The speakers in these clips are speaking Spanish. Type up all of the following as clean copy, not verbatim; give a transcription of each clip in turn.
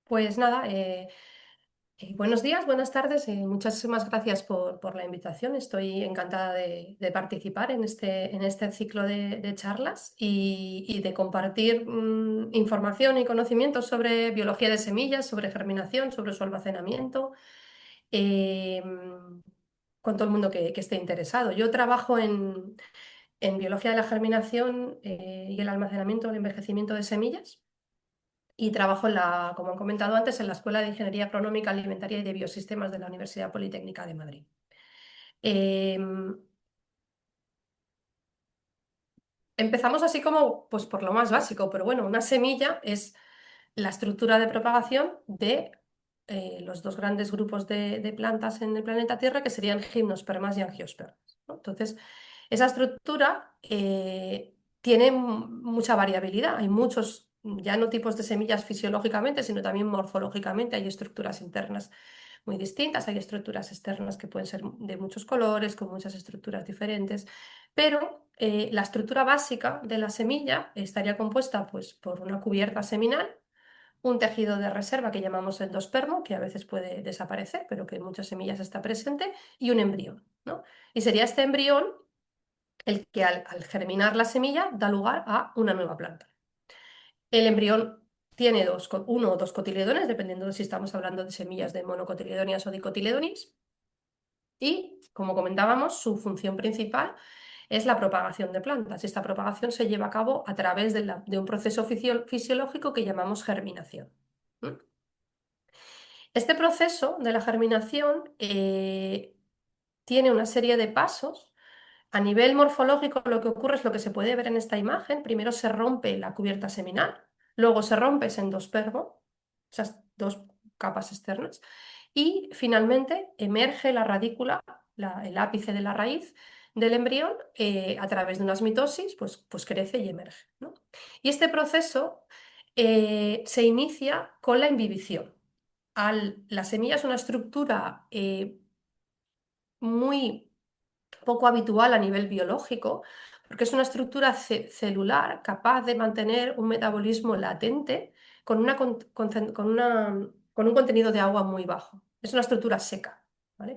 Pues nada, buenos días, buenas tardes y muchísimas gracias por la invitación. Estoy encantada de participar en este ciclo de charlas y de compartir información y conocimientos sobre biología de semillas, sobre germinación, sobre su almacenamiento, eh, con todo el mundo que esté interesado. Yo trabajo en biología de la germinación y el almacenamiento, el envejecimiento de semillas. Y trabajo como han comentado antes, en la Escuela de Ingeniería Agronómica, Alimentaria y de Biosistemas de la Universidad Politécnica de Madrid. Em, Empezamos así como pues, por lo más básico, pero bueno, una semilla es la estructura de propagación de los dos grandes grupos de plantas en el planeta Tierra, que serían gimnospermas y angiospermas, ¿no? Entonces, esa estructura tiene mucha variabilidad. Hay muchos, ya no tipos de semillas fisiológicamente, sino también morfológicamente. Hay estructuras internas muy distintas, hay estructuras externas que pueden ser de muchos colores, con muchas estructuras diferentes, pero la estructura básica de la semilla estaría compuesta pues, por una cubierta seminal, un tejido de reserva que llamamos endospermo, que a veces puede desaparecer, pero que en muchas semillas está presente, y un embrión, ¿no? Y sería este embrión el que al germinar la semilla da lugar a una nueva planta. El embrión tiene uno o dos cotiledones, dependiendo de si estamos hablando de semillas de monocotiledonias o dicotiledonias, y, como comentábamos, su función principal es la propagación de plantas. Esta propagación se lleva a cabo a través de un proceso fisiológico que llamamos germinación. ¿Mm? Este proceso de la germinación tiene una serie de pasos. A nivel morfológico, lo que ocurre es lo que se puede ver en esta imagen. Primero se rompe la cubierta seminal, luego se rompe ese endospermo, esas dos capas externas, y finalmente emerge la radícula, el ápice de la raíz del embrión, a través de unas mitosis, pues crece y emerge, ¿no? Y este proceso se inicia con la imbibición. La semilla es una estructura muy poco habitual a nivel biológico, porque es una estructura celular capaz de mantener un metabolismo latente con un contenido de agua muy bajo. Es una estructura seca, ¿vale?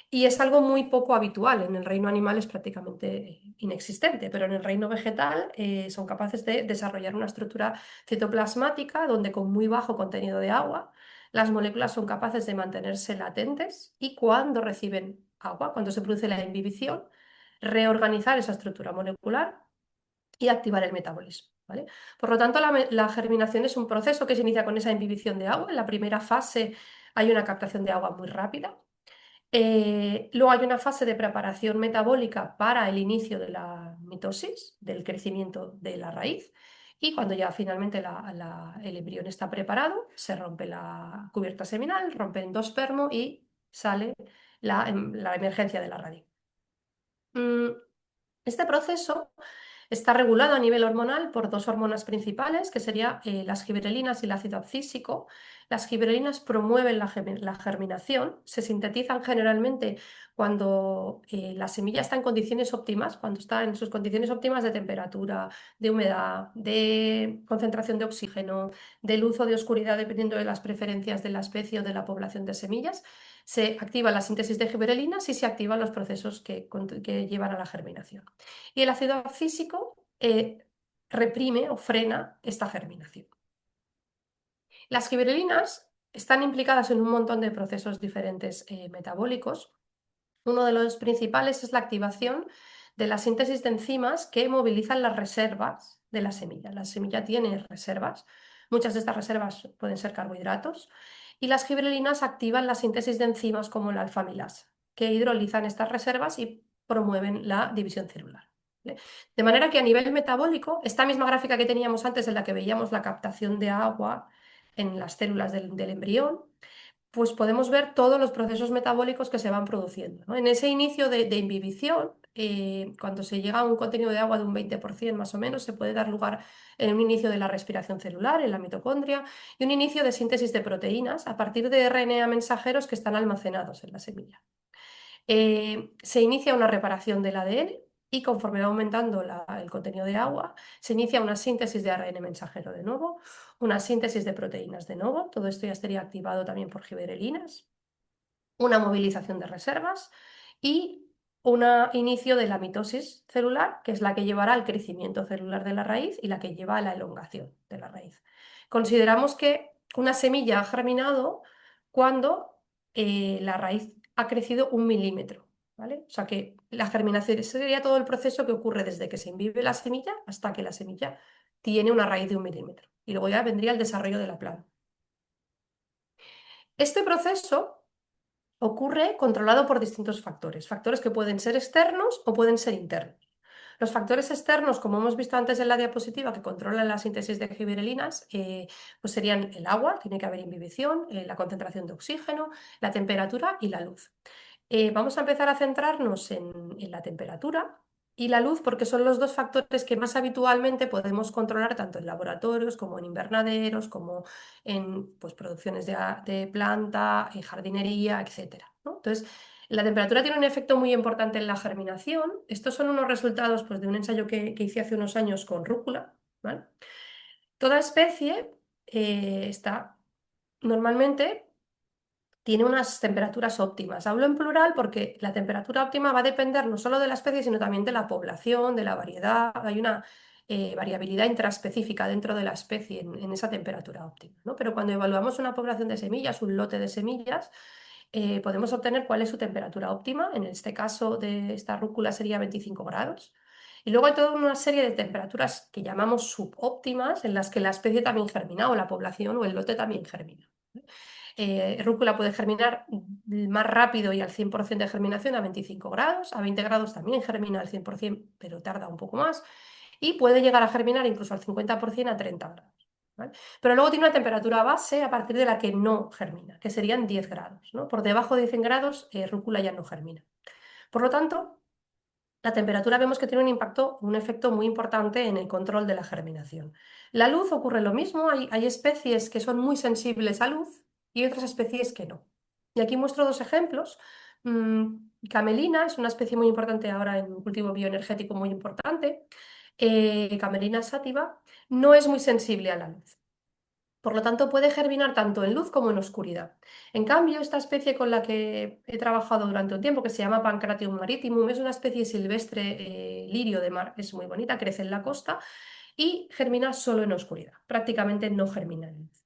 Y es algo muy poco habitual. En el reino animal es prácticamente inexistente, pero en el reino vegetal son capaces de desarrollar una estructura citoplasmática donde con muy bajo contenido de agua las moléculas son capaces de mantenerse latentes y cuando reciben agua, cuando se produce la imbibición, reorganizar esa estructura molecular y activar el metabolismo, ¿vale? Por lo tanto, la germinación es un proceso que se inicia con esa imbibición de agua. En la primera fase hay una captación de agua muy rápida. Luego hay una fase de preparación metabólica para el inicio de la mitosis, del crecimiento de la raíz. Y cuando ya finalmente el embrión está preparado, se rompe la cubierta seminal, rompe el endospermo y sale la emergencia de la raíz. Mm, Este proceso está regulado a nivel hormonal por dos hormonas principales, que serían las giberelinas y el ácido abscísico. Las giberelinas promueven la germinación, se sintetizan generalmente cuando la semilla está en condiciones óptimas, cuando está en sus condiciones óptimas de temperatura, de humedad, de concentración de oxígeno, de luz o de oscuridad, dependiendo de las preferencias de la especie o de la población de semillas. Se activa la síntesis de giberelinas y se activan los procesos que llevan a la germinación. Y el ácido abscísico reprime o frena esta germinación. Las giberelinas están implicadas en un montón de procesos diferentes metabólicos. Uno de los principales es la activación de la síntesis de enzimas que movilizan las reservas de la semilla. La semilla tiene reservas, muchas de estas reservas pueden ser carbohidratos, y las giberelinas activan la síntesis de enzimas como la alfamilasa, que hidrolizan estas reservas y promueven la división celular. ¿Vale? De manera que a nivel metabólico, esta misma gráfica que teníamos antes en la que veíamos la captación de agua en las células del embrión, pues podemos ver todos los procesos metabólicos que se van produciendo, ¿no? En ese inicio de imbibición, cuando se llega a un contenido de agua de un 20% más o menos, se puede dar lugar en un inicio de la respiración celular, en la mitocondria, y un inicio de síntesis de proteínas a partir de RNA mensajeros que están almacenados en la semilla. Se inicia una reparación del ADN y conforme va aumentando el contenido de agua, se inicia una síntesis de ARN mensajero de nuevo, una síntesis de proteínas de nuevo, todo esto ya estaría activado también por giberelinas, una movilización de reservas y un inicio de la mitosis celular, que es la que llevará al crecimiento celular de la raíz y la que lleva a la elongación de la raíz. Consideramos que una semilla ha germinado cuando la raíz ha crecido 1 milímetro, ¿vale? O sea que la germinación, ese sería todo el proceso que ocurre desde que se imbibe la semilla hasta que la semilla tiene una raíz de 1 milímetro. Y luego ya vendría el desarrollo de la planta. Este proceso ocurre controlado por distintos factores, factores que pueden ser externos o pueden ser internos. Los factores externos, como hemos visto antes en la diapositiva, que controlan la síntesis de giberelinas, pues serían el agua, tiene que haber imbibición, la concentración de oxígeno, la temperatura y la luz. Vamos a empezar a centrarnos en la temperatura y la luz porque son los dos factores que más habitualmente podemos controlar tanto en laboratorios como en invernaderos, como en pues, producciones de planta, en jardinería, etcétera, ¿no? Entonces, la temperatura tiene un efecto muy importante en la germinación. Estos son unos resultados pues, de un ensayo que hice hace unos años con rúcula, ¿vale? Toda especie está normalmente tiene unas temperaturas óptimas. Hablo en plural porque la temperatura óptima va a depender no solo de la especie, sino también de la población, de la variedad. Hay una variabilidad intraespecífica dentro de la especie en esa temperatura óptima, ¿no? Pero cuando evaluamos una población de semillas, un lote de semillas, podemos obtener cuál es su temperatura óptima. En este caso de esta rúcula sería 25 grados. Y luego hay toda una serie de temperaturas que llamamos subóptimas, en las que la especie también germina, o la población o el lote también germina. Rúcula puede germinar más rápido y al 100% de germinación a 25 grados, a 20 grados también germina al 100%, pero tarda un poco más, y puede llegar a germinar incluso al 50% a 30 grados. ¿Vale? Pero luego tiene una temperatura base a partir de la que no germina, que serían 10 grados, ¿no? Por debajo de 100 grados, rúcula ya no germina. Por lo tanto, la temperatura vemos que tiene un impacto, un efecto muy importante en el control de la germinación. La luz ocurre lo mismo, hay especies que son muy sensibles a luz y otras especies que no. Y aquí muestro dos ejemplos. Camelina es una especie muy importante ahora en un cultivo bioenergético muy importante. Camelina sativa no es muy sensible a la luz. Por lo tanto, puede germinar tanto en luz como en oscuridad. En cambio, esta especie con la que he trabajado durante un tiempo, que se llama Pancratium maritimum, es una especie silvestre, lirio de mar, es muy bonita, crece en la costa y germina solo en oscuridad, prácticamente no germina en luz.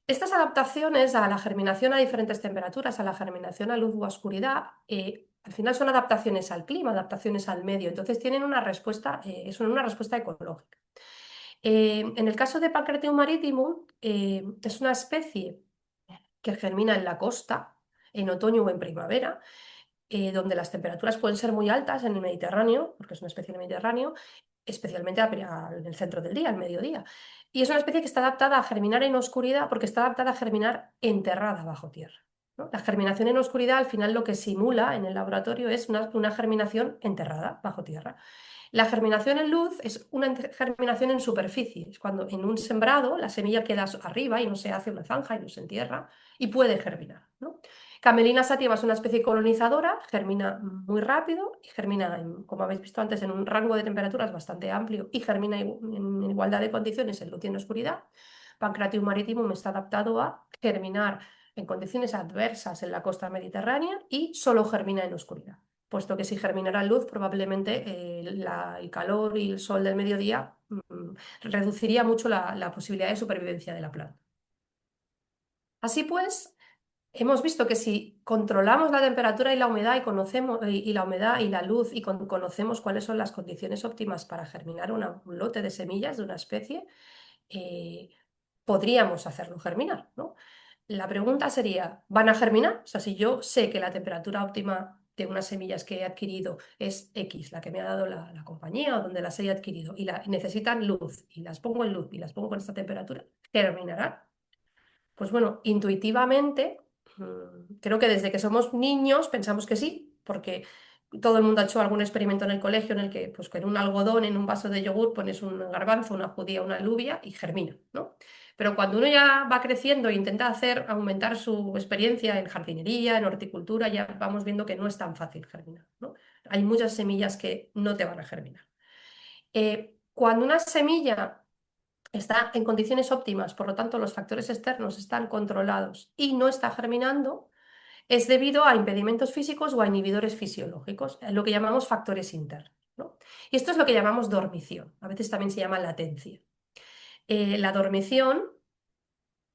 Estas adaptaciones a la germinación a diferentes temperaturas, a la germinación a luz o a oscuridad, al final son adaptaciones al clima, adaptaciones al medio, entonces tienen una respuesta, son una respuesta ecológica. En el caso de Pancratium maritimum, es una especie que germina en la costa, en otoño o en primavera, donde las temperaturas pueden ser muy altas en el Mediterráneo, porque es una especie del Mediterráneo, especialmente en el centro del día, al mediodía. Y es una especie que está adaptada a germinar en oscuridad porque está adaptada a germinar enterrada bajo tierra, ¿no? La germinación en oscuridad, al final, lo que simula en el laboratorio es una germinación enterrada bajo tierra. La germinación en luz es una germinación en superficie, es cuando en un sembrado la semilla queda arriba y no se hace una zanja y no se entierra y puede germinar, ¿no? Camelina sativa es una especie colonizadora, germina muy rápido y germina, como habéis visto antes, en un rango de temperaturas bastante amplio y germina en igualdad de condiciones en luz y en oscuridad. Pancratium maritimum está adaptado a germinar en condiciones adversas en la costa mediterránea y solo germina en oscuridad, puesto que si germinara en luz, probablemente el calor y el sol del mediodía reduciría mucho la posibilidad de supervivencia de la planta. Así pues, hemos visto que si controlamos la temperatura y la humedad y conocemos y la humedad y la luz y conocemos cuáles son las condiciones óptimas para germinar un lote de semillas de una especie, eh, podríamos hacerlo germinar, ¿no? La pregunta sería, ¿van a germinar? O sea, si yo sé que la temperatura óptima de unas semillas que he adquirido es X, la que me ha dado la compañía o donde las he adquirido, y necesitan luz, y las pongo en luz y las pongo con esta temperatura, ¿germinarán? Pues bueno, intuitivamente, creo que desde que somos niños pensamos que sí, porque todo el mundo ha hecho algún experimento en el colegio en el que, pues, con un algodón en un vaso de yogur pones un garbanzo, una judía, una alubia y germina, ¿no? Pero cuando uno ya va creciendo e intenta aumentar su experiencia en jardinería, en horticultura, ya vamos viendo que no es tan fácil germinar, ¿no? Hay muchas semillas que no te van a germinar. Cuando una semilla está en condiciones óptimas, por lo tanto los factores externos están controlados y no está germinando, es debido a impedimentos físicos o a inhibidores fisiológicos, lo que llamamos factores internos, ¿no? Y esto es lo que llamamos dormición, a veces también se llama latencia. La dormición,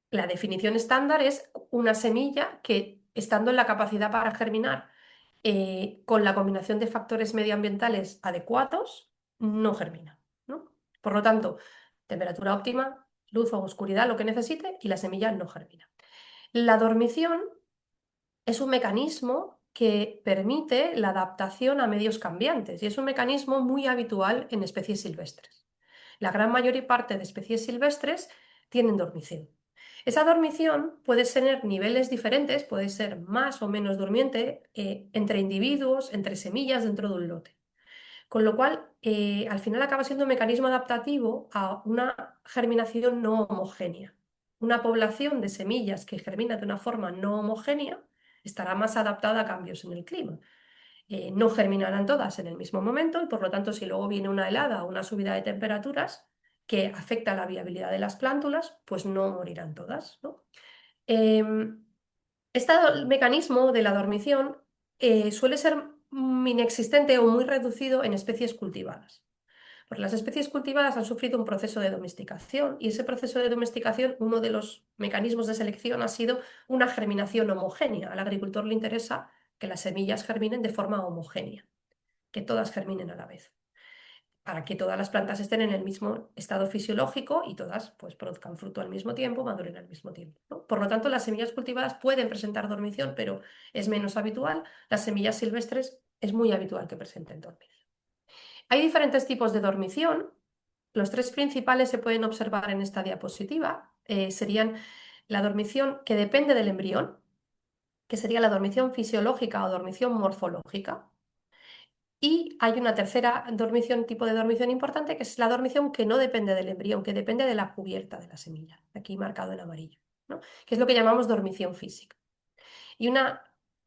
la definición estándar es una semilla que, estando en la capacidad para germinar, con la combinación de factores medioambientales adecuados, no germina, ¿no? Por lo tanto, temperatura óptima, luz o oscuridad, lo que necesite, y la semilla no germina. La dormición es un mecanismo que permite la adaptación a medios cambiantes y es un mecanismo muy habitual en especies silvestres. La gran mayor parte de especies silvestres tienen dormición. Esa dormición puede tener niveles diferentes, puede ser más o menos durmiente entre individuos, entre semillas dentro de un lote. Con lo cual, al final acaba siendo un mecanismo adaptativo a una germinación no homogénea. Una población de semillas que germina de una forma no homogénea estará más adaptada a cambios en el clima. No germinarán todas en el mismo momento y por lo tanto si luego viene una helada o una subida de temperaturas que afecta la viabilidad de las plántulas, pues no morirán todas, ¿no? Em, este mecanismo de la dormición suele ser inexistente o muy reducido en especies cultivadas. Porque las especies cultivadas han sufrido un proceso de domesticación y ese proceso de domesticación, uno de los mecanismos de selección ha sido una germinación homogénea. Al agricultor le interesa que las semillas germinen de forma homogénea, que todas germinen a la vez, para que todas las plantas estén en el mismo estado fisiológico y todas pues, produzcan fruto al mismo tiempo, maduren al mismo tiempo, ¿no? Por lo tanto, las semillas cultivadas pueden presentar dormición, pero es menos habitual. Las semillas silvestres es muy habitual que presenten dormición. Hay diferentes tipos de dormición. Los tres principales se pueden observar en esta diapositiva. Serían la dormición que depende del embrión, que sería la dormición fisiológica o dormición morfológica. Y hay una tercera dormición, tipo de dormición importante, que es la dormición que no depende del embrión, que depende de la cubierta de la semilla, aquí marcado en amarillo, ¿no? Que es lo que llamamos dormición física. Y una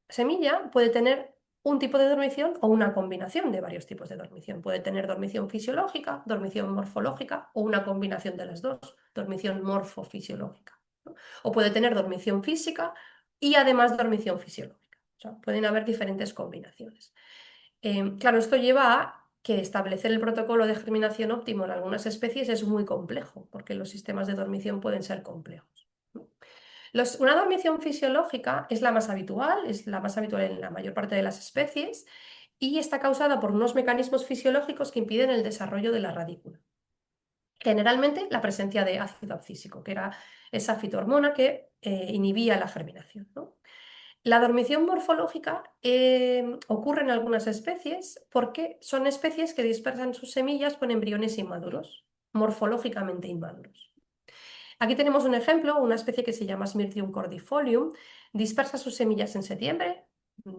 semilla puede tener un tipo de dormición o una combinación de varios tipos de dormición. Puede tener dormición fisiológica, dormición morfológica o una combinación de las dos, dormición morfofisiológica, ¿no? O puede tener dormición física y además dormición fisiológica. O sea, pueden haber diferentes combinaciones. Claro, esto lleva a que establecer el protocolo de germinación óptimo en algunas especies es muy complejo, porque los sistemas de dormición pueden ser complejos, ¿no? Una dormición fisiológica es la más habitual en la mayor parte de las especies y está causada por unos mecanismos fisiológicos que impiden el desarrollo de la radícula. Generalmente la presencia de ácido abscísico, que era esa fitohormona que inhibía la germinación, ¿no? La dormición morfológica ocurre en algunas especies porque son especies que dispersan sus semillas con embriones inmaduros, morfológicamente inmaduros. Aquí tenemos un ejemplo, una especie que se llama Smyrtium cordifolium, dispersa sus semillas en septiembre,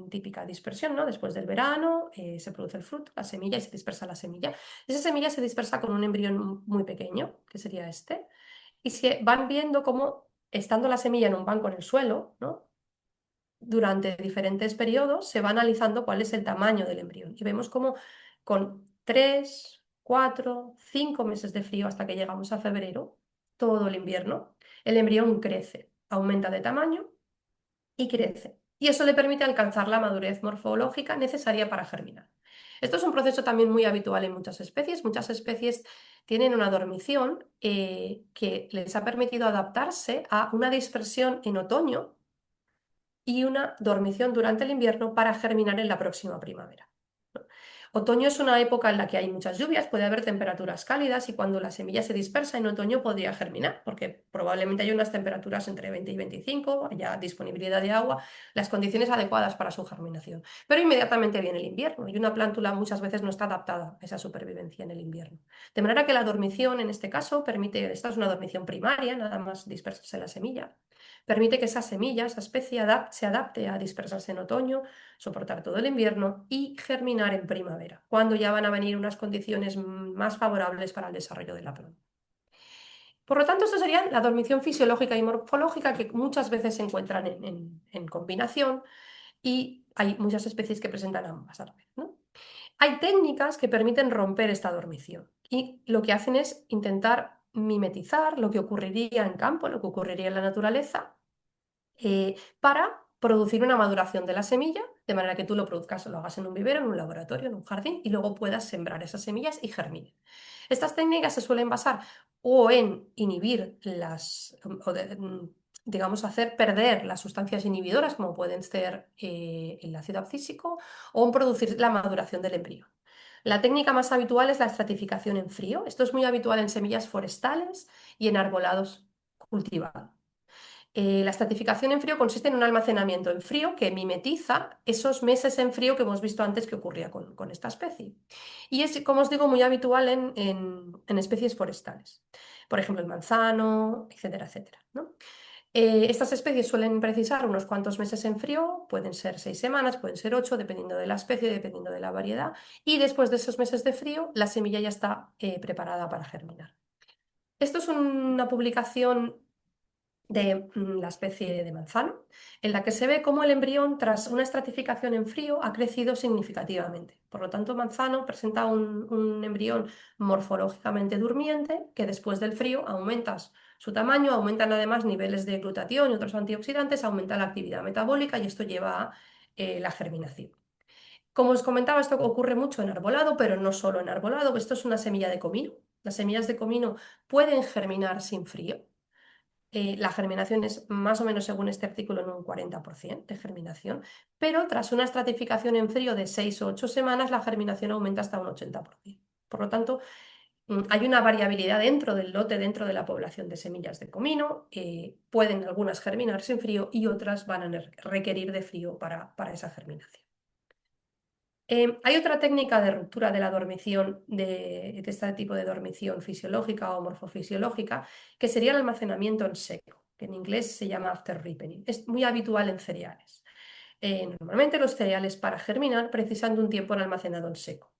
típica dispersión, ¿no? Después del verano se produce el fruto, la semilla y se dispersa la semilla. Esa semilla se dispersa con un embrión muy pequeño, que sería este, y se van viendo cómo, estando la semilla en un banco en el suelo, ¿no? Durante diferentes periodos se va analizando cuál es el tamaño del embrión y vemos cómo con 3, 4, 5 meses de frío hasta que llegamos a febrero, todo el invierno, el embrión crece, aumenta de tamaño y crece. Y eso le permite alcanzar la madurez morfológica necesaria para germinar. Esto es un proceso también muy habitual en muchas especies. Muchas especies tienen una dormición que les ha permitido adaptarse a una dispersión en otoño y una dormición durante el invierno para germinar en la próxima primavera. Otoño es una época en la que hay muchas lluvias, puede haber temperaturas cálidas y cuando la semilla se dispersa en otoño podría germinar, porque probablemente hay unas temperaturas entre 20 y 25, haya disponibilidad de agua, las condiciones adecuadas para su germinación. Pero inmediatamente viene el invierno y una plántula muchas veces no está adaptada a esa supervivencia en el invierno. De manera que la dormición en este caso permite, esta es una dormición primaria, nada más dispersarse la semilla, permite que esa semilla, esa especie se adapte a dispersarse en otoño, soportar todo el invierno y germinar en primavera, cuando ya van a venir unas condiciones más favorables para el desarrollo de la planta. Por lo tanto, esto sería la dormición fisiológica y morfológica que muchas veces se encuentran en combinación y hay muchas especies que presentan ambas a la vez, ¿no? Hay técnicas que permiten romper esta dormición y lo que hacen es intentar mimetizar lo que ocurriría en campo, lo que ocurriría en la naturaleza, para producir una maduración de la semilla, de manera que tú lo produzcas, lo hagas en un vivero, en un laboratorio, en un jardín, y luego puedas sembrar esas semillas y germinen. Estas técnicas se suelen basar o en inhibir digamos, hacer perder las sustancias inhibidoras, como pueden ser el ácido abscísico, o en producir la maduración del embrión. La técnica más habitual es la estratificación en frío. Esto es muy habitual en semillas forestales y en arbolados cultivados. La estratificación en frío consiste en un almacenamiento en frío que mimetiza esos meses en frío que hemos visto antes que ocurría con esta especie. Y es, como os digo, muy habitual en especies forestales. Por ejemplo, el manzano, etcétera, etcétera, ¿no? Estas especies suelen precisar unos cuantos meses en frío, pueden ser 6 semanas, pueden ser 8, dependiendo de la especie, dependiendo de la variedad. Y después de esos meses de frío, la semilla ya está preparada para germinar. Esto es una publicación de la especie de manzano, en la que se ve cómo el embrión, tras una estratificación en frío, ha crecido significativamente. Por lo tanto, manzano presenta un embrión morfológicamente durmiente, que después del frío aumenta su tamaño, aumentan además niveles de glutatión y otros antioxidantes, aumenta la actividad metabólica y esto lleva a la germinación. Como os comentaba, esto ocurre mucho en arbolado, pero no solo en arbolado. Esto es una semilla de comino. Las semillas de comino pueden germinar sin frío. La germinación es más o menos, según este artículo, en un 40% de germinación, pero tras una estratificación en frío de 6 o 8 semanas, la germinación aumenta hasta un 80%. Por lo tanto, hay una variabilidad dentro del lote, dentro de la población de semillas de comino. Pueden algunas germinar sin frío y otras van a requerir de frío para esa germinación. Hay otra técnica de ruptura de la dormición, de este tipo de dormición fisiológica o morfofisiológica, que sería el almacenamiento en seco, que en inglés se llama after ripening. Es muy habitual en cereales. Normalmente los cereales para germinar precisan de un tiempo en almacenado en seco.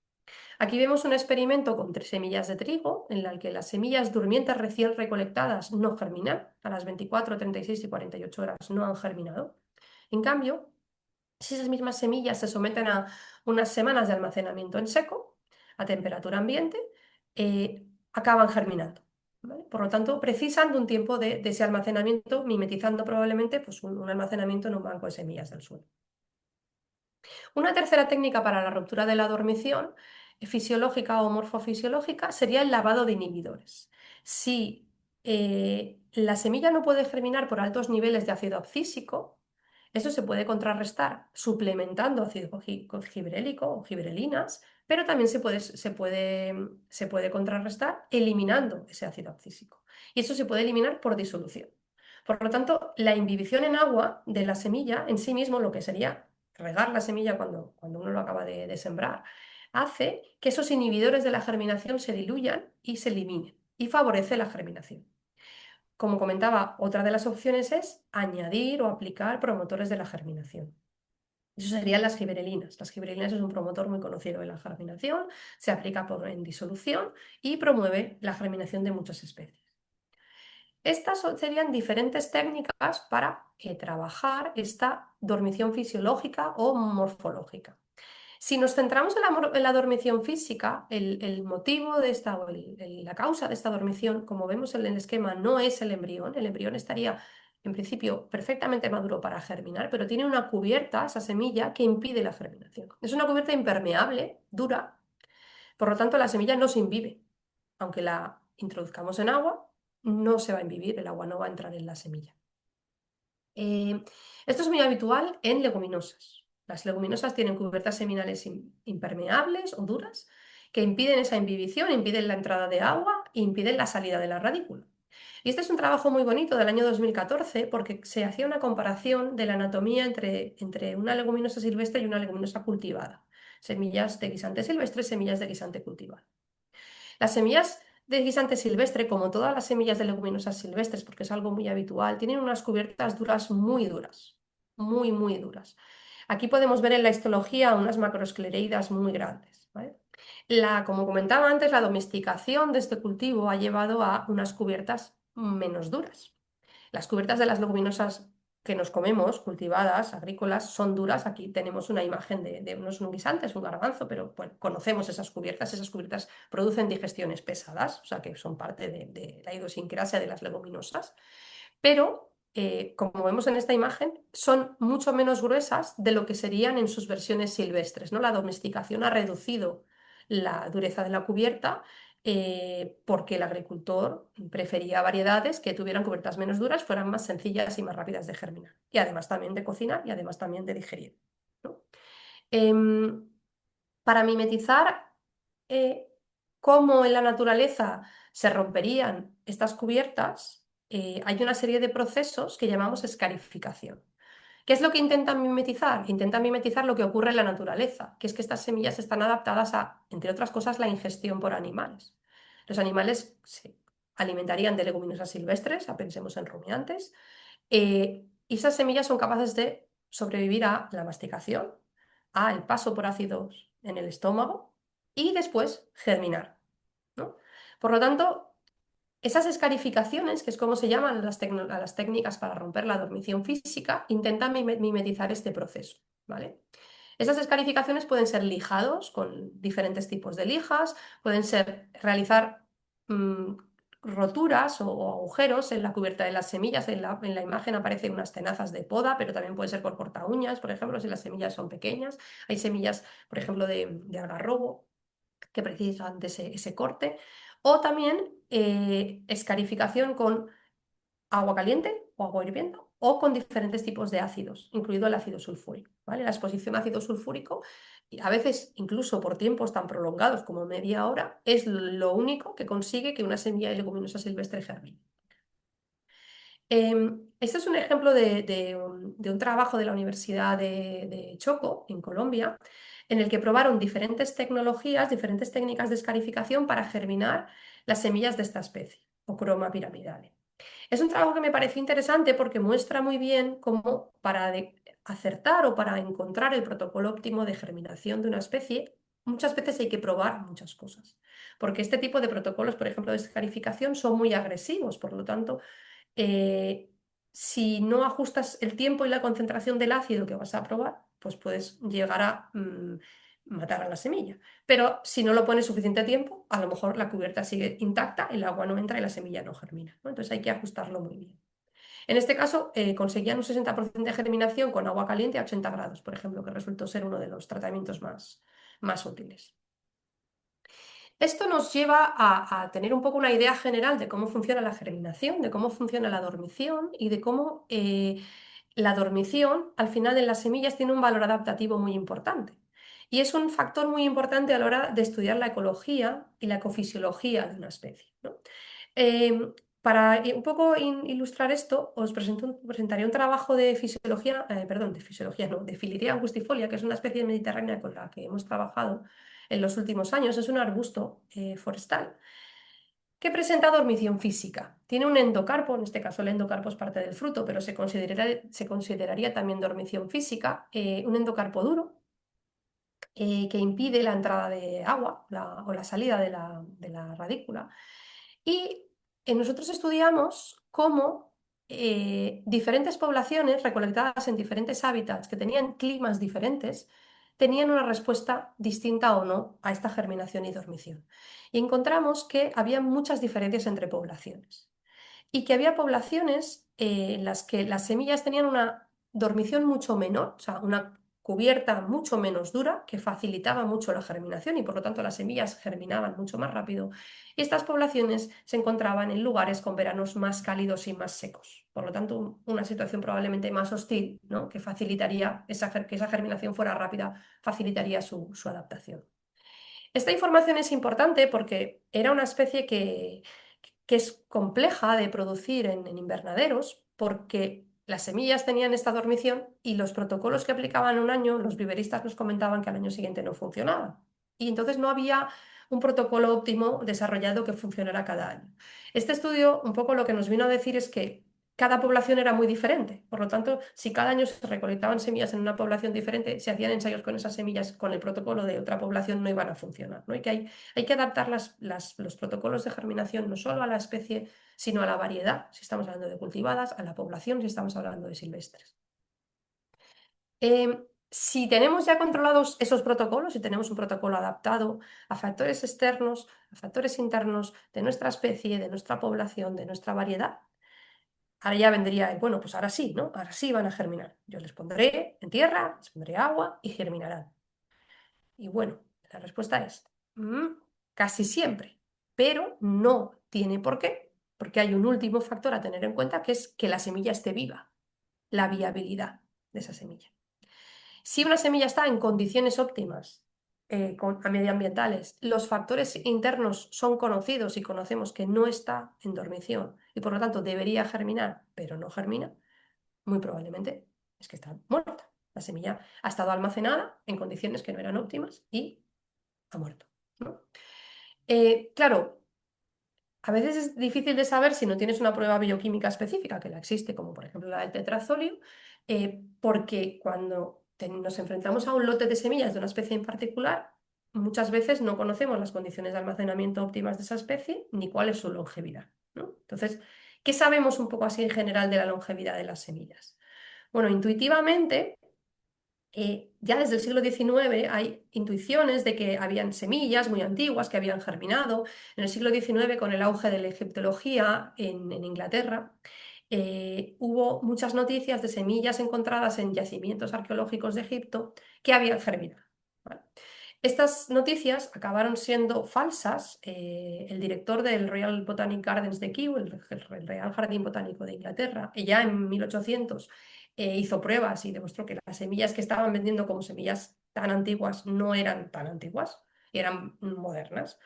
Aquí vemos un experimento con 3 semillas de trigo, en el que las semillas durmientes recién recolectadas no germinan, a las 24, 36 y 48 horas no han germinado. En cambio, si esas mismas semillas se someten a unas semanas de almacenamiento en seco, a temperatura ambiente, acaban germinando. ¿Vale? Por lo tanto, precisan de un tiempo de ese almacenamiento, mimetizando probablemente pues, un almacenamiento en un banco de semillas del suelo. Una tercera técnica para la ruptura de la dormición fisiológica o morfofisiológica sería el lavado de inhibidores. Si la semilla no puede germinar por altos niveles de ácido abscísico, esto se puede contrarrestar suplementando ácido gibrélico o gibrelinas, pero también se puede contrarrestar eliminando ese ácido abscísico. Y eso se puede eliminar por disolución. Por lo tanto, la imbibición en agua de la semilla en sí mismo, lo que sería regar la semilla cuando uno lo acaba de sembrar, hace que esos inhibidores de la germinación se diluyan y se eliminen y favorece la germinación. Como comentaba, otra de las opciones es añadir o aplicar promotores de la germinación. Eso serían las giberelinas. Las giberelinas es un promotor muy conocido de la germinación, se aplica en disolución y promueve la germinación de muchas especies. Estas serían diferentes técnicas para trabajar esta dormición fisiológica o morfológica. Si nos centramos en la dormición física, el motivo de esta, o la causa de esta dormición, como vemos en el esquema, no es el embrión estaría en principio perfectamente maduro para germinar, pero tiene una cubierta, esa semilla, que impide la germinación. Es una cubierta impermeable, dura, por lo tanto la semilla no se imbibe. Aunque la introduzcamos en agua, no se va a imbibir, el agua no va a entrar en la semilla. Eh, Esto es muy habitual en leguminosas. Las leguminosas tienen cubiertas seminales impermeables o duras que impiden esa imbibición, impiden la entrada de agua e impiden la salida de la radícula. Y este es un trabajo muy bonito del año 2014 porque se hacía una comparación de la anatomía entre una leguminosa silvestre y una leguminosa cultivada. Semillas de guisante silvestre, semillas de guisante cultivado. Las semillas de guisante silvestre, como todas las semillas de leguminosas silvestres, porque es algo muy habitual, tienen unas cubiertas duras, muy, muy duras. Aquí podemos ver en la histología unas macroesclereidas muy grandes. ¿Vale? Como comentaba antes, la domesticación de este cultivo ha llevado a unas cubiertas menos duras. Las cubiertas de las leguminosas que nos comemos, cultivadas, agrícolas, son duras. Aquí tenemos una imagen no es un guisante, es un garbanzo, pero bueno, conocemos esas cubiertas producen digestiones pesadas, o sea que son parte de la idiosincrasia de las leguminosas, pero como vemos en esta imagen, son mucho menos gruesas de lo que serían en sus versiones silvestres, ¿no? La domesticación ha reducido la dureza de la cubierta porque el agricultor prefería variedades que tuvieran cubiertas menos duras, fueran más sencillas y más rápidas de germinar. Y además también de cocinar y además también de digerir, ¿no? Em, para mimetizar eh, cómo en la naturaleza se romperían estas cubiertas, hay una serie de procesos que llamamos escarificación. ¿Qué es lo que intentan mimetizar? Intentan mimetizar lo que ocurre en la naturaleza, que es que estas semillas están adaptadas a, entre otras cosas, la ingestión por animales. Los animales se alimentarían de leguminosas silvestres, pensemos en rumiantes, y esas semillas son capaces de sobrevivir a la masticación, a el paso por ácidos en el estómago y después germinar, ¿no? Por lo tanto, esas escarificaciones, que es como se llaman a las técnicas para romper la dormición física, intentan mimetizar este proceso, ¿vale? Esas escarificaciones pueden ser lijados con diferentes tipos de lijas, pueden ser realizar mm, roturas o agujeros en la cubierta de las semillas. En la imagen aparecen unas tenazas de poda, pero también puede ser por corta uñas, por ejemplo, si las semillas son pequeñas. Hay semillas, por ejemplo, de algarrobo que precisan de ese corte. O también escarificación con agua caliente o agua hirviendo o con diferentes tipos de ácidos, incluido el ácido sulfúrico, ¿vale? La exposición a ácido sulfúrico, y a veces incluso por tiempos tan prolongados como media hora, es lo único que consigue que una semilla de leguminosa silvestre germine. Este es un ejemplo de un trabajo de la Universidad de Choco, en Colombia, en el que probaron diferentes tecnologías, diferentes técnicas de escarificación para germinar las semillas de esta especie, Ochroma piramidale. Es un trabajo que me pareció interesante porque muestra muy bien cómo para acertar o para encontrar el protocolo óptimo de germinación de una especie, muchas veces hay que probar muchas cosas. Porque este tipo de protocolos, por ejemplo, de escarificación, son muy agresivos. Por lo tanto, eh, si no ajustas el tiempo y la concentración del ácido que vas a probar, pues puedes llegar a matar a la semilla. Pero si no lo pones suficiente tiempo, a lo mejor la cubierta sigue intacta, el agua no entra y la semilla no germina, ¿no? Entonces hay que ajustarlo muy bien. En este caso, conseguían un 60% de germinación con agua caliente a 80 grados, por ejemplo, que resultó ser uno de los tratamientos más útiles. Esto nos lleva a tener un poco una idea general de cómo funciona la germinación, de cómo funciona la dormición y de cómo la dormición al final en las semillas tiene un valor adaptativo muy importante. Y es un factor muy importante a la hora de estudiar la ecología y la ecofisiología de una especie, ¿no? Para un poco ilustrar esto, os presentaré un trabajo de fisiología, perdón, de fisiología, no, de Filiria angustifolia, que es una especie mediterránea con la que hemos trabajado en los últimos años. Es un arbusto forestal que presenta dormición física. Tiene un endocarpo, en este caso el endocarpo es parte del fruto, pero se consideraría también dormición física, un endocarpo duro que impide la entrada de agua o la salida de la radícula. Y nosotros estudiamos cómo diferentes poblaciones recolectadas en diferentes hábitats que tenían climas diferentes tenían una respuesta distinta o no a esta germinación y dormición. Y encontramos que había muchas diferencias entre poblaciones y que había poblaciones en las que las semillas tenían una dormición mucho menor, o sea, una cubierta mucho menos dura que facilitaba mucho la germinación y por lo tanto las semillas germinaban mucho más rápido. Y estas poblaciones se encontraban en lugares con veranos más cálidos y más secos. Por lo tanto, una situación probablemente más hostil, ¿no? Que facilitaría que esa germinación fuera rápida, facilitaría su adaptación. Esta información es importante porque era una especie que es compleja de producir en invernaderos porque las semillas tenían esta dormición y los protocolos que aplicaban un año, los viveristas nos comentaban que al año siguiente no funcionaban. Y entonces no había un protocolo óptimo desarrollado que funcionara cada año. Este estudio un poco lo que nos vino a decir es que cada población era muy diferente. Por lo tanto, si cada año se recolectaban semillas en una población diferente, se hacían ensayos con esas semillas con el protocolo de otra población, no iban a funcionar, ¿no? Y que hay que adaptar los protocolos de germinación no solo a la especie, sino a la variedad, si estamos hablando de cultivadas, a la población, si estamos hablando de silvestres. Si tenemos ya controlados esos protocolos, si tenemos un protocolo adaptado a factores externos, a factores internos de nuestra especie, de nuestra población, de nuestra variedad, ahora ya vendría el, bueno, pues ahora sí, ¿no? Ahora sí van a germinar. Yo les pondré en tierra, les pondré agua y germinarán. Y bueno, la respuesta es mm, casi siempre, pero no tiene por qué, porque hay un último factor a tener en cuenta que es que la semilla esté viva, la viabilidad de esa semilla. Si una semilla está en condiciones óptimas, medioambientales, los factores internos son conocidos y conocemos que no está en dormición y por lo tanto debería germinar, pero no germina, muy probablemente es que está muerta. La semilla ha estado almacenada en condiciones que no eran óptimas y ha muerto, ¿no? Claro, a veces es difícil de saber si no tienes una prueba bioquímica específica, que la existe, como por ejemplo la del tetrazolio, porque cuando nos enfrentamos a un lote de semillas de una especie en particular, muchas veces no conocemos las condiciones de almacenamiento óptimas de esa especie ni cuál es su longevidad, ¿no? Entonces, ¿qué sabemos un poco así en general de la longevidad de las semillas? Bueno, intuitivamente ya desde el siglo XIX hay intuiciones de que habían semillas muy antiguas que habían germinado. En el siglo XIX, con el auge de la egiptología en Inglaterra, hubo muchas noticias de semillas encontradas en yacimientos arqueológicos de Egipto que habían germinado. ¿Vale? Estas noticias acabaron siendo falsas. El director del Royal Botanic Gardens de Kew, el Real Jardín Botánico de Inglaterra, ya en 1800 hizo pruebas y demostró que las semillas que estaban vendiendo como semillas tan antiguas no eran tan antiguas, eran modernas.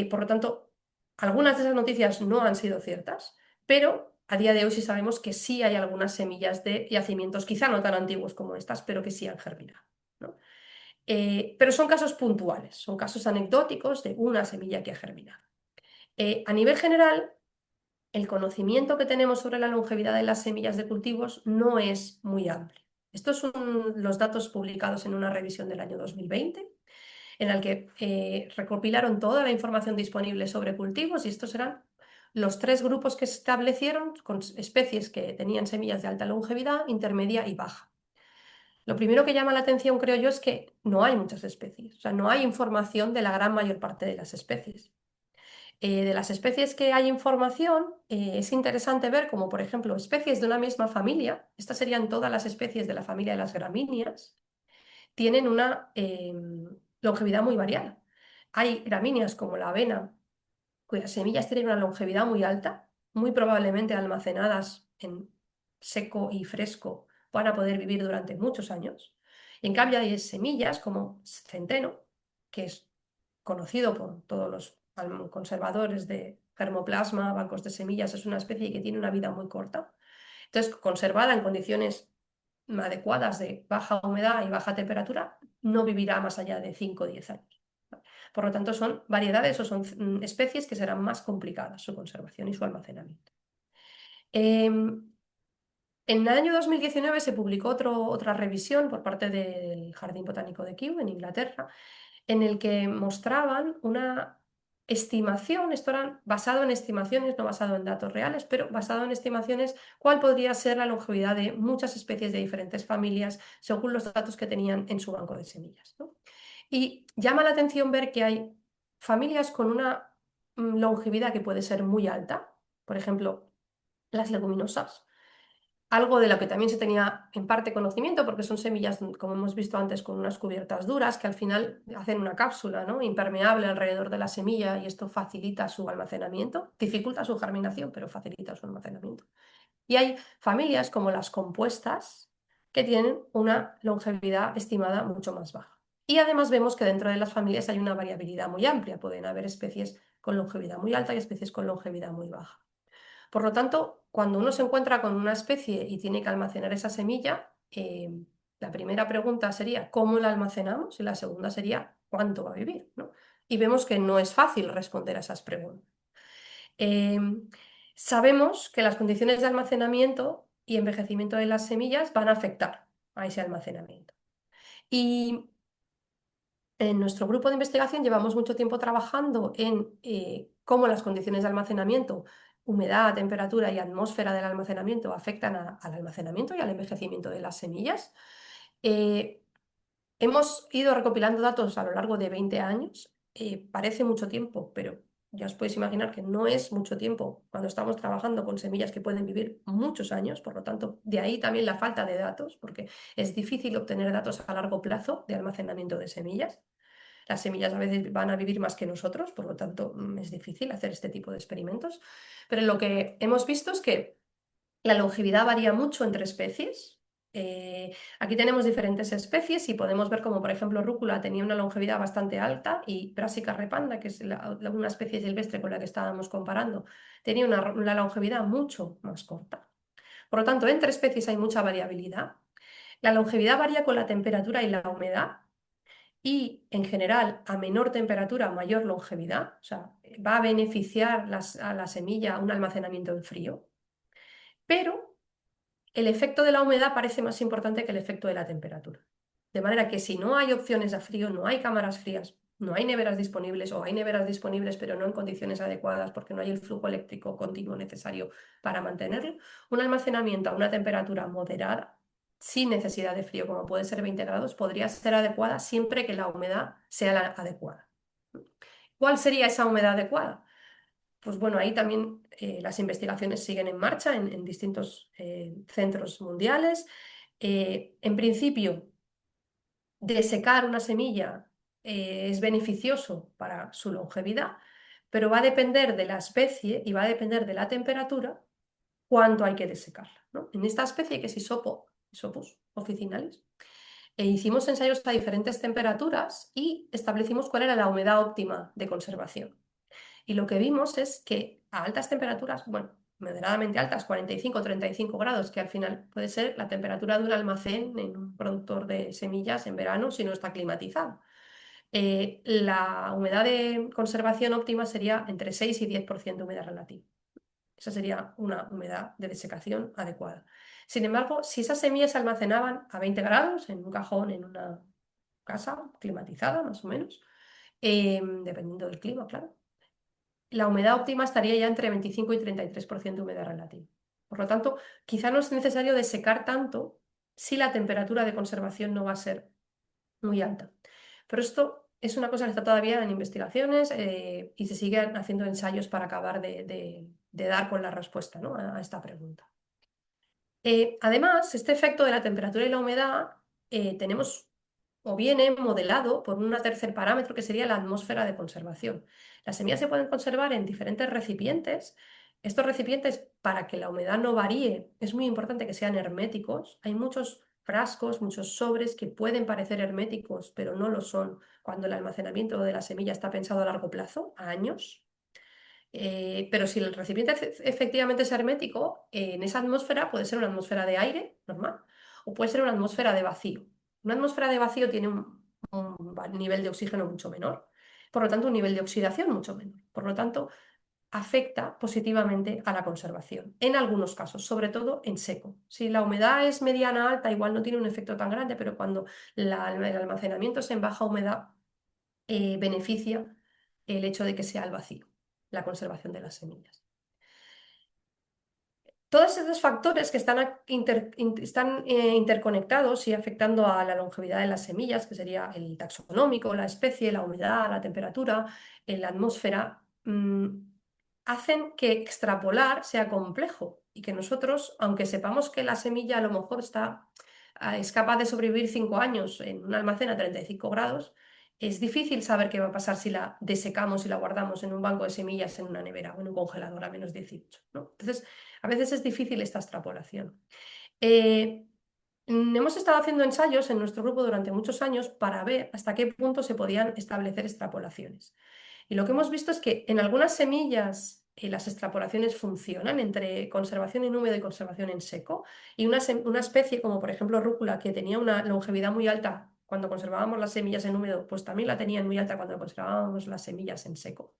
Por lo tanto, algunas de esas noticias no han sido ciertas, pero a día de hoy sí sabemos que sí hay algunas semillas de yacimientos, quizá no tan antiguos como estas, pero que sí han germinado, ¿no? Pero son casos puntuales, son casos anecdóticos de una semilla que ha germinado. A nivel general, el conocimiento que tenemos sobre la longevidad de las semillas de cultivos no es muy amplio. Estos son los datos publicados en una revisión del año 2020, en el que recopilaron toda la información disponible sobre cultivos y estos eran los tres grupos que se establecieron con especies que tenían semillas de alta longevidad, intermedia y baja. Lo primero que llama la atención, creo yo, es que no hay muchas especies, o sea, no hay información de la gran mayor parte de las especies. De las especies que hay información, es interesante ver como, por ejemplo, especies de una misma familia, estas serían todas las especies de la familia de las gramíneas, tienen una longevidad muy variada. Hay gramíneas como la avena, cuyas semillas tienen una longevidad muy alta, muy probablemente almacenadas en seco y fresco van a poder vivir durante muchos años. En cambio, hay semillas como centeno, que es conocido por todos los conservadores de germoplasma, bancos de semillas, es una especie que tiene una vida muy corta. Entonces, conservada en condiciones adecuadas de baja humedad y baja temperatura, no vivirá más allá de 5 o 10 años. Por lo tanto, son variedades o son especies que serán más complicadas su conservación y su almacenamiento. En el año 2019 se publicó otra revisión por parte del Jardín Botánico de Kew, en Inglaterra, en el que mostraban una estimación, esto era basado en estimaciones, no basado en datos reales, pero basado en estimaciones, cuál podría ser la longevidad de muchas especies de diferentes familias según los datos que tenían en su banco de semillas, ¿no? Y llama la atención ver que hay familias con una longevidad que puede ser muy alta, por ejemplo, las leguminosas, algo de lo que también se tenía en parte conocimiento, porque son semillas, como hemos visto antes, con unas cubiertas duras que al final hacen una cápsula, ¿no?, impermeable alrededor de la semilla y esto facilita su almacenamiento, dificulta su germinación, pero facilita su almacenamiento. Y hay familias como las compuestas que tienen una longevidad estimada mucho más baja. Y además vemos que dentro de las familias hay una variabilidad muy amplia. Pueden haber especies con longevidad muy alta y especies con longevidad muy baja. Por lo tanto, cuando uno se encuentra con una especie y tiene que almacenar esa semilla, la primera pregunta sería ¿cómo la almacenamos? Y la segunda sería ¿cuánto va a vivir?, ¿no? Y vemos que no es fácil responder a esas preguntas. Eh, Sabemos que las condiciones de almacenamiento y envejecimiento de las semillas van a afectar a ese almacenamiento. Y en nuestro grupo de investigación llevamos mucho tiempo trabajando en cómo las condiciones de almacenamiento, humedad, temperatura y atmósfera del almacenamiento afectan al almacenamiento y al envejecimiento de las semillas. Eh, Hemos ido recopilando datos a lo largo de 20 años. Parece mucho tiempo, pero ya os podéis imaginar que no es mucho tiempo cuando estamos trabajando con semillas que pueden vivir muchos años. Por lo tanto, de ahí también la falta de datos, porque es difícil obtener datos a largo plazo de almacenamiento de semillas. Las semillas a veces van a vivir más que nosotros, por lo tanto, es difícil hacer este tipo de experimentos. Pero lo que hemos visto es que la longevidad varía mucho entre especies. Aquí tenemos diferentes especies y podemos ver como, por ejemplo, rúcula tenía una longevidad bastante alta y Brassica repanda, que es una especie silvestre con la que estábamos comparando, tenía una longevidad mucho más corta. Por lo tanto, entre especies hay mucha variabilidad. La longevidad varía con la temperatura y la humedad y, en general, a menor temperatura, mayor longevidad. O sea, va a beneficiar a la semilla un almacenamiento en frío. Pero el efecto de la humedad parece más importante que el efecto de la temperatura. De manera que si no hay opciones a frío, no hay cámaras frías, no hay neveras disponibles o hay neveras disponibles pero no en condiciones adecuadas porque no hay el flujo eléctrico continuo necesario para mantenerlo, un almacenamiento a una temperatura moderada, sin necesidad de frío, como puede ser 20 grados, podría ser adecuada siempre que la humedad sea la adecuada. ¿Cuál sería esa humedad adecuada? Pues bueno, ahí también las investigaciones siguen en marcha en distintos centros mundiales. En principio, desecar una semilla es beneficioso para su longevidad, pero va a depender de la especie y va a depender de la temperatura cuánto hay que desecarla, ¿no? En esta especie, que es Hisopus officinalis, hicimos ensayos a diferentes temperaturas y establecimos cuál era la humedad óptima de conservación. Y lo que vimos es que a altas temperaturas, bueno, moderadamente altas, 45 o 35 grados, que al final puede ser la temperatura de un almacén en un productor de semillas en verano si no está climatizado. La humedad de conservación óptima sería entre 6 y 10% de humedad relativa. Esa sería una humedad de desecación adecuada. Sin embargo, si esas semillas se almacenaban a 20 grados en un cajón, en una casa climatizada más o menos, dependiendo del clima, claro, la humedad óptima estaría ya entre 25 y 33% de humedad relativa. Por lo tanto, quizá no es necesario desecar tanto si la temperatura de conservación no va a ser muy alta. Pero esto es una cosa que está todavía en investigaciones y se siguen haciendo ensayos para acabar de dar con la respuesta, ¿no?, a esta pregunta. Además, este efecto de la temperatura y la humedad tenemos o viene modelado por un tercer parámetro que sería la atmósfera de conservación. Las semillas se pueden conservar en diferentes recipientes. Estos recipientes, para que la humedad no varíe, es muy importante que sean herméticos. Hay muchos frascos, muchos sobres que pueden parecer herméticos, pero no lo son cuando el almacenamiento de la semilla está pensado a largo plazo, a años. Pero si el recipiente efectivamente es hermético, en esa atmósfera puede ser una atmósfera de aire normal o puede ser una atmósfera de vacío. Una atmósfera de vacío tiene un nivel de oxígeno mucho menor, por lo tanto un nivel de oxidación mucho menor. Por lo tanto, afecta positivamente a la conservación, en algunos casos, sobre todo en seco. Si la humedad es mediana alta, igual no tiene un efecto tan grande, pero cuando el almacenamiento es en baja humedad, beneficia el hecho de que sea al vacío, la conservación de las semillas. Todos estos factores que están interconectados y afectando a la longevidad de las semillas, que sería el taxonómico, la especie, la humedad, la temperatura, la atmósfera, hacen que extrapolar sea complejo y que nosotros, aunque sepamos que la semilla a lo mejor es capaz de sobrevivir 5 años en un almacén a 35 grados, es difícil saber qué va a pasar si la desecamos y la guardamos en un banco de semillas en una nevera o en un congelador a -18, ¿no? Entonces, a veces es difícil esta extrapolación. Eh, Hemos estado haciendo ensayos en nuestro grupo durante muchos años para ver hasta qué punto se podían establecer extrapolaciones. Y lo que hemos visto es que en algunas semillas las extrapolaciones funcionan entre conservación en húmedo y conservación en seco. Y una especie como por ejemplo rúcula, que tenía una longevidad muy alta cuando conservábamos las semillas en húmedo, pues también la tenían muy alta cuando conservábamos las semillas en seco.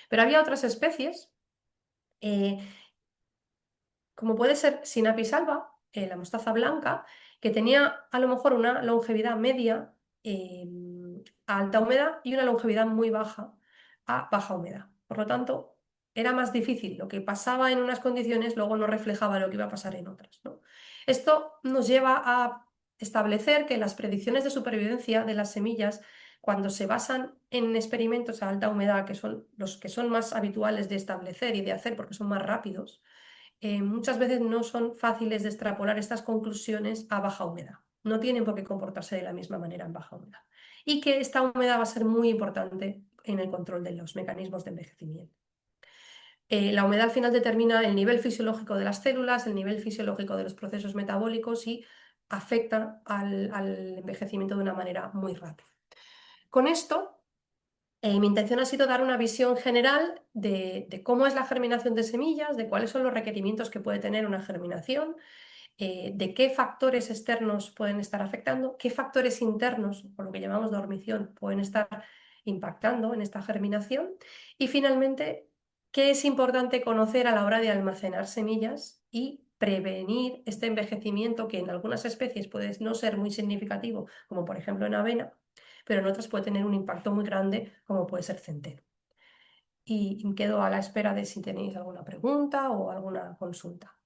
Pero había otras especies eh, como puede ser Sinapis alba, la mostaza blanca, que tenía a lo mejor una longevidad media eh, a alta humedad y una longevidad muy baja a baja humedad. Por lo tanto, era más difícil. Lo que pasaba en unas condiciones luego no reflejaba lo que iba a pasar en otras, ¿no? Esto nos lleva a establecer que las predicciones de supervivencia de las semillas, cuando se basan en experimentos a alta humedad, que son los que son más habituales de establecer y de hacer porque son más rápidos, muchas veces no son fáciles de extrapolar estas conclusiones a baja humedad. No tienen por qué comportarse de la misma manera en baja humedad. Y que esta humedad va a ser muy importante en el control de los mecanismos de envejecimiento. La humedad al final determina el nivel fisiológico de las células, el nivel fisiológico de los procesos metabólicos y afecta al envejecimiento de una manera muy rápida. Con esto, mi intención ha sido dar una visión general de cómo es la germinación de semillas, de cuáles son los requerimientos que puede tener una germinación, de qué factores externos pueden estar afectando, qué factores internos, o lo que llamamos dormición, pueden estar impactando en esta germinación y finalmente qué es importante conocer a la hora de almacenar semillas y prevenir este envejecimiento que en algunas especies puede no ser muy significativo, como por ejemplo en avena, pero en otras puede tener un impacto muy grande, como puede ser centeno. Y quedo a la espera de si tenéis alguna pregunta o alguna consulta.